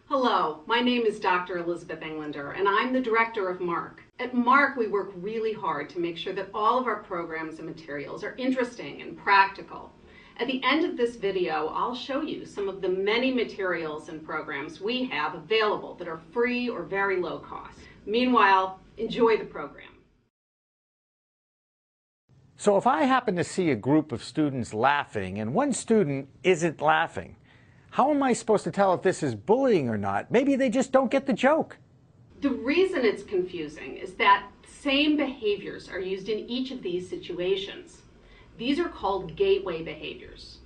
Hello, my name is Dr. Elizabeth Englander, and I'm the director of MARC. At MARC, we work really hard to make sure that all of our programs and materials are interesting and practical. At the end of this video, I'll show you some of the many materials and programs we have available that are free or very low cost. Meanwhile, enjoy the program. So if I happen to see a group of students laughing and one student isn't laughing, how am I supposed to tell if this is bullying or not? Maybe they just don't get the joke. The reason it's confusing is that same behaviors are used in each of these situations. These are called gateway behaviors.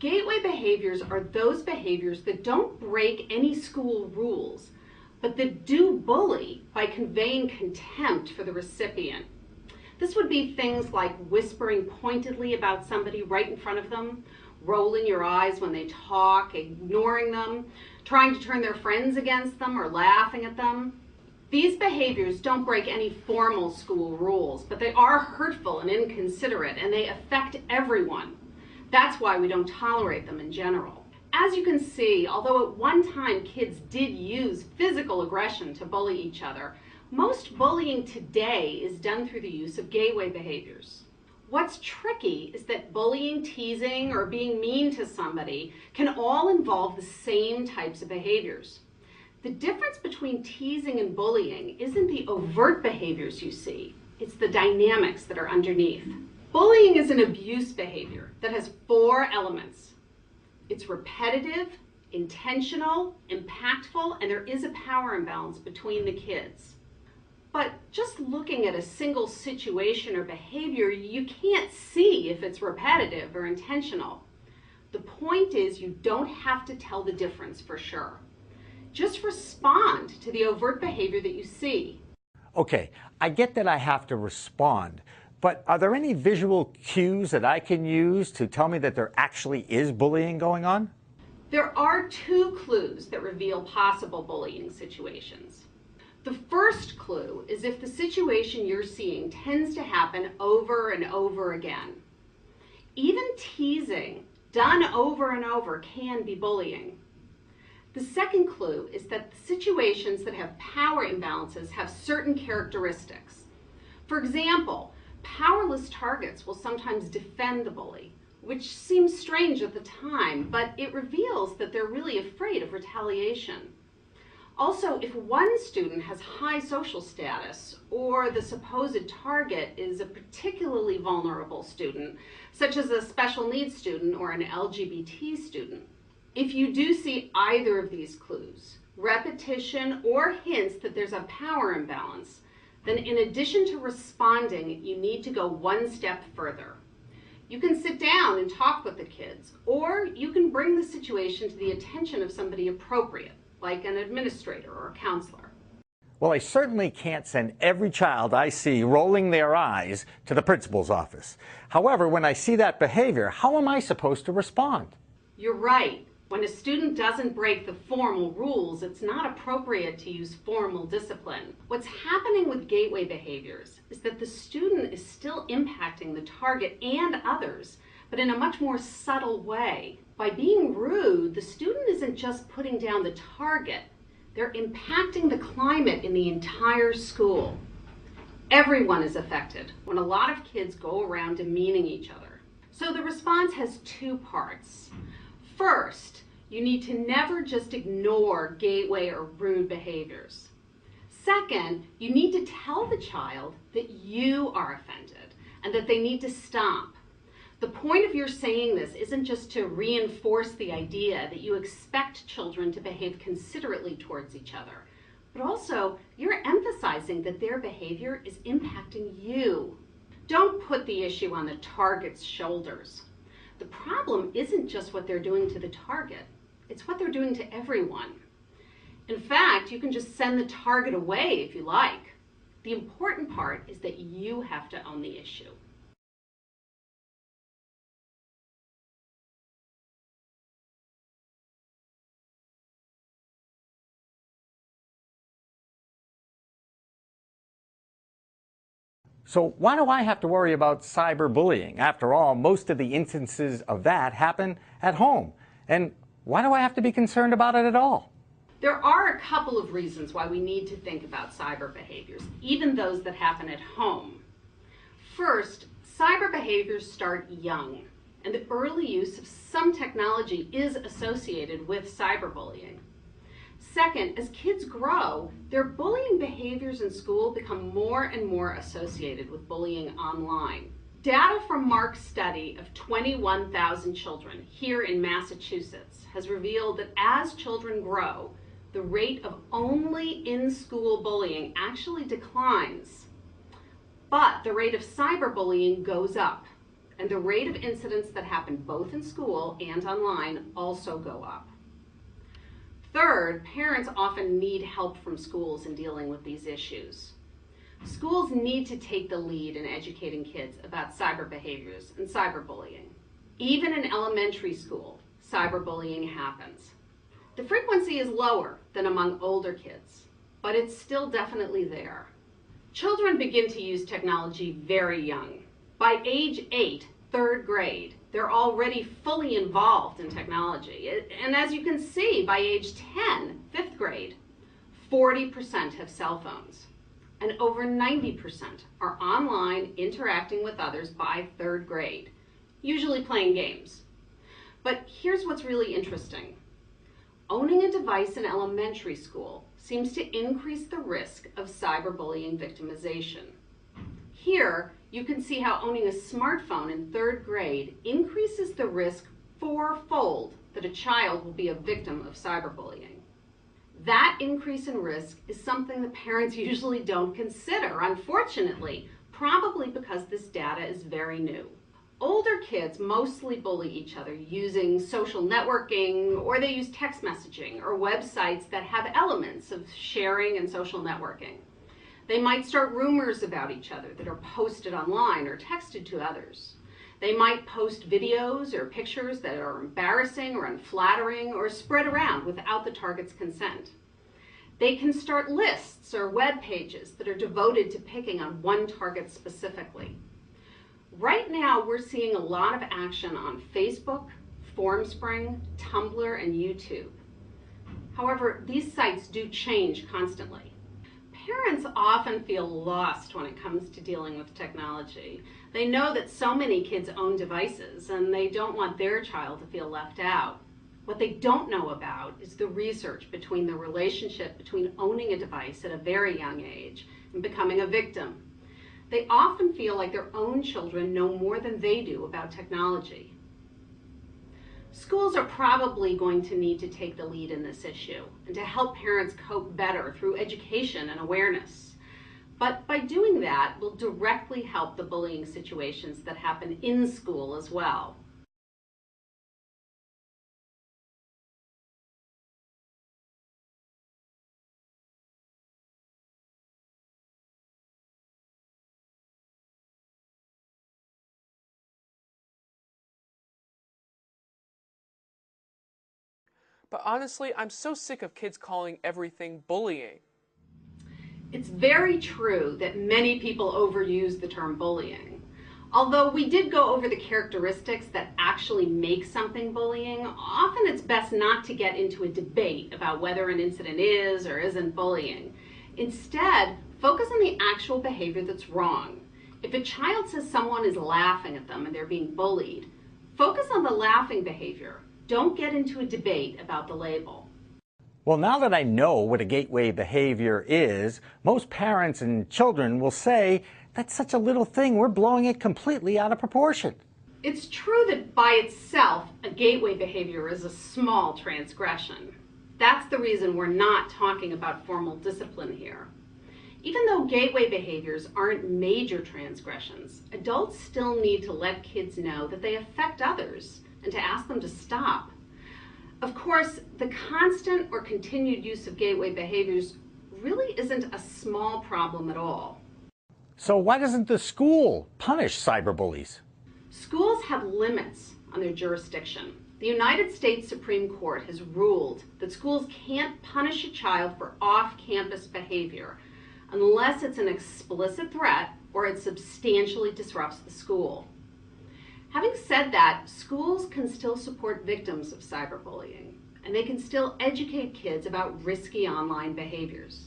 Gateway behaviors are those behaviors that don't break any school rules, but that do bully by conveying contempt for the recipient. This would be things like whispering pointedly about somebody right in front of them, rolling your eyes when they talk, ignoring them, trying to turn their friends against them, or laughing at them. These behaviors don't break any formal school rules, but they are hurtful and inconsiderate, and they affect everyone. That's why we don't tolerate them in general. As you can see, although at one time kids did use physical aggression to bully each other, most bullying today is done through the use of gateway behaviors. What's tricky is that bullying, teasing, or being mean to somebody can all involve the same types of behaviors. The difference between teasing and bullying isn't the overt behaviors you see, it's the dynamics that are underneath. Bullying is an abuse behavior that has 4 elements. It's repetitive, intentional, impactful, and there is a power imbalance between the kids. But just looking at a single situation or behavior, you can't see if it's repetitive or intentional. The point is, you don't have to tell the difference for sure. Just respond to the overt behavior that you see. Okay, I get that I have to respond, but are there any visual cues that I can use to tell me that there actually is bullying going on? There are 2 clues that reveal possible bullying situations. The first clue is if the situation you're seeing tends to happen over and over again. Even teasing done over and over can be bullying. The second clue is that the situations that have power imbalances have certain characteristics. For example, powerless targets will sometimes defend the bully, which seems strange at the time, but it reveals that they're really afraid of retaliation. Also, if one student has high social status, or the supposed target is a particularly vulnerable student, such as a special needs student or an LGBT student, if you do see either of these clues, repetition or hints that there's a power imbalance, then in addition to responding, you need to go one step further. You can sit down and talk with the kids, or you can bring the situation to the attention of somebody appropriate, like an administrator or a counselor. Well, I certainly can't send every child I see rolling their eyes to the principal's office. However, when I see that behavior, how am I supposed to respond? You're right. When a student doesn't break the formal rules, it's not appropriate to use formal discipline. What's happening with gateway behaviors is that the student is still impacting the target and others, but in a much more subtle way. By being rude, the student isn't just putting down the target, they're impacting the climate in the entire school. Everyone is affected when a lot of kids go around demeaning each other. So the response has 2 parts. First, you need to never just ignore gateway or rude behaviors. Second, you need to tell the child that you are offended and that they need to stop. The point of your saying this isn't just to reinforce the idea that you expect children to behave considerately towards each other, but also you're emphasizing that their behavior is impacting you. Don't put the issue on the target's shoulders. The problem isn't just what they're doing to the target, it's what they're doing to everyone. In fact, you can just send the target away if you like. The important part is that you have to own the issue. So why do I have to worry about cyberbullying? After all, most of the instances of that happen at home. And why do I have to be concerned about it at all? There are a couple of reasons why we need to think about cyber behaviors, even those that happen at home. First, cyber behaviors start young, and the early use of some technology is associated with cyberbullying. Second, as kids grow, their bullying behaviors in school become more and more associated with bullying online. Data from MARC's study of 21,000 children here in Massachusetts has revealed that as children grow, the rate of only in-school bullying actually declines, but the rate of cyberbullying goes up, and the rate of incidents that happen both in school and online also go up. Third, parents often need help from schools in dealing with these issues. Schools need to take the lead in educating kids about cyber behaviors and cyberbullying. Even in elementary school, cyberbullying happens. The frequency is lower than among older kids, but it's still definitely there. Children begin to use technology very young. By age 8, 3rd grade, they're already fully involved in technology. And as you can see, by age 10, 5th grade, 40% have cell phones. And over 90% are online interacting with others by 3rd grade, usually playing games. But here's what's really interesting. Owning a device in elementary school seems to increase the risk of cyberbullying victimization. Here, you can see how owning a smartphone in 3rd grade increases the risk 4-fold that a child will be a victim of cyberbullying. That increase in risk is something that parents usually don't consider, unfortunately, probably because this data is very new. Older kids mostly bully each other using social networking, or they use text messaging or websites that have elements of sharing and social networking. They might start rumors about each other that are posted online or texted to others. They might post videos or pictures that are embarrassing or unflattering or spread around without the target's consent. They can start lists or web pages that are devoted to picking on one target specifically. Right now, we're seeing a lot of action on Facebook, Formspring, Tumblr, and YouTube. However, these sites do change constantly. Parents often feel lost when it comes to dealing with technology. They know that so many kids own devices, and they don't want their child to feel left out. What they don't know about is the research between the relationship between owning a device at a very young age and becoming a victim. They often feel like their own children know more than they do about technology. Schools are probably going to need to take the lead in this issue and to help parents cope better through education and awareness. But by doing that, we'll directly help the bullying situations that happen in school as well. But honestly, I'm so sick of kids calling everything bullying. It's very true that many people overuse the term bullying. Although we did go over the characteristics that actually make something bullying, often it's best not to get into a debate about whether an incident is or isn't bullying. Instead, focus on the actual behavior that's wrong. If a child says someone is laughing at them and they're being bullied, focus on the laughing behavior. Don't get into a debate about the label. Well, now that I know what a gateway behavior is, most parents and children will say, that's such a little thing, we're blowing it completely out of proportion. It's true that by itself, a gateway behavior is a small transgression. That's the reason we're not talking about formal discipline here. Even though gateway behaviors aren't major transgressions, adults still need to let kids know that they affect others and to ask them to stop. Of course, the constant or continued use of gateway behaviors really isn't a small problem at all. So why doesn't the school punish cyberbullies? Schools have limits on their jurisdiction. The United States Supreme Court has ruled that schools can't punish a child for off-campus behavior unless it's an explicit threat or it substantially disrupts the school. Having said that, schools can still support victims of cyberbullying, and they can still educate kids about risky online behaviors.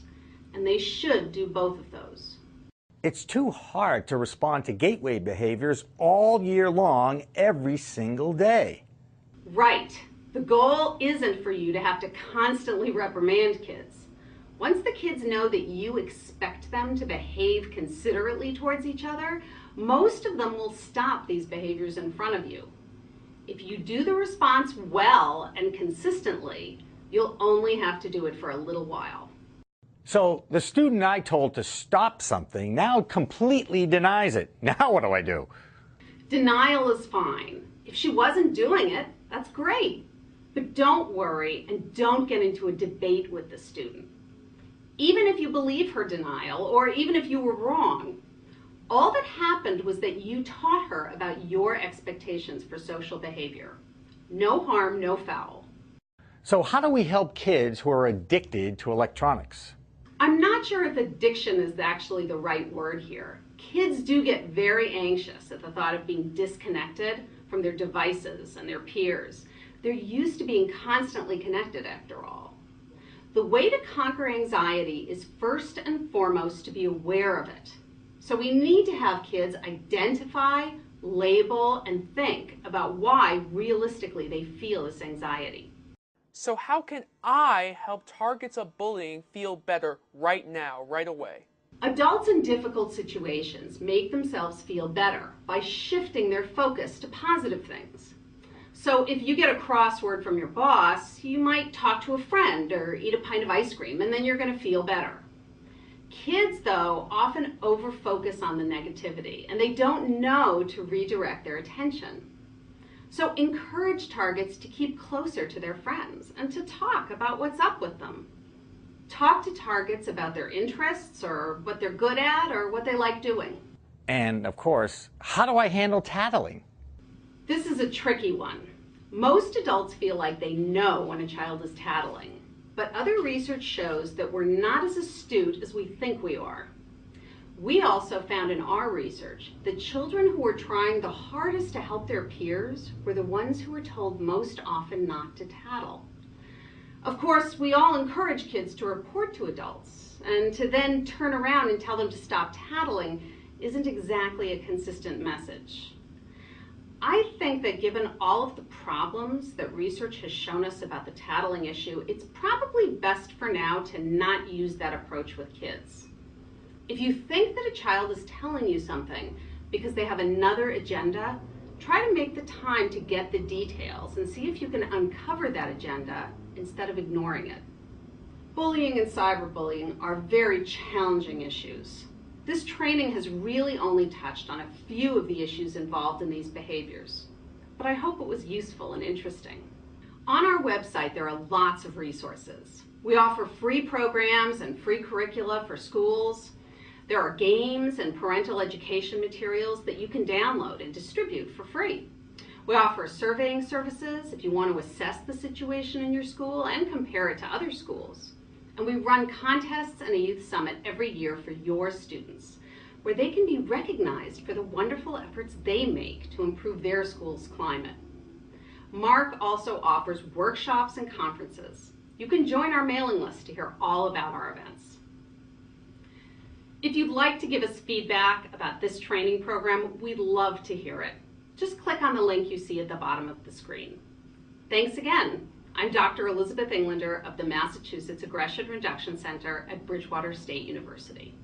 And they should do both of those. It's too hard to respond to gateway behaviors all year long, every single day. Right. The goal isn't for you to have to constantly reprimand kids. Once the kids know that you expect them to behave considerately towards each other, most of them will stop these behaviors in front of you. If you do the response well and consistently, you'll only have to do it for a little while. So the student I told to stop something now completely denies it. Now what do I do? Denial is fine. If she wasn't doing it, that's great. But don't worry and don't get into a debate with the student. Even if you believe her denial, or even if you were wrong, all that happened was that you taught her about your expectations for social behavior. No harm, no foul. So how do we help kids who are addicted to electronics? I'm not sure if addiction is actually the right word here. Kids do get very anxious at the thought of being disconnected from their devices and their peers. They're used to being constantly connected after all. The way to conquer anxiety is first and foremost to be aware of it. So we need to have kids identify, label, and think about why realistically they feel this anxiety. So how can I help targets of bullying feel better right now, right away? Adults in difficult situations make themselves feel better by shifting their focus to positive things. So if you get a crossword from your boss, you might talk to a friend or eat a pint of ice cream, and then you're going to feel better. Kids, though, often over-focus on the negativity, and they don't know to redirect their attention. So encourage targets to keep closer to their friends and to talk about what's up with them. Talk to targets about their interests or what they're good at or what they like doing. And of course, how do I handle tattling? This is a tricky one. Most adults feel like they know when a child is tattling, but other research shows that we're not as astute as we think we are. We also found in our research that children who were trying the hardest to help their peers were the ones who were told most often not to tattle. Of course, we all encourage kids to report to adults, and to then turn around and tell them to stop tattling isn't exactly a consistent message. I think that given all of the problems that research has shown us about the tattling issue, it's probably best for now to not use that approach with kids. If you think that a child is telling you something because they have another agenda, try to make the time to get the details and see if you can uncover that agenda instead of ignoring it. Bullying and cyberbullying are very challenging issues. This training has really only touched on a few of the issues involved in these behaviors, but I hope it was useful and interesting. On our website, there are lots of resources. We offer free programs and free curricula for schools. There are games and parental education materials that you can download and distribute for free. We offer surveying services if you want to assess the situation in your school and compare it to other schools. And we run contests and a youth summit every year for your students, where they can be recognized for the wonderful efforts they make to improve their school's climate. MARC also offers workshops and conferences. You can join our mailing list to hear all about our events. If you'd like to give us feedback about this training program, we'd love to hear it. Just click on the link you see at the bottom of the screen. Thanks again. I'm Dr. Elizabeth Englander of the Massachusetts Aggression Reduction Center at Bridgewater State University.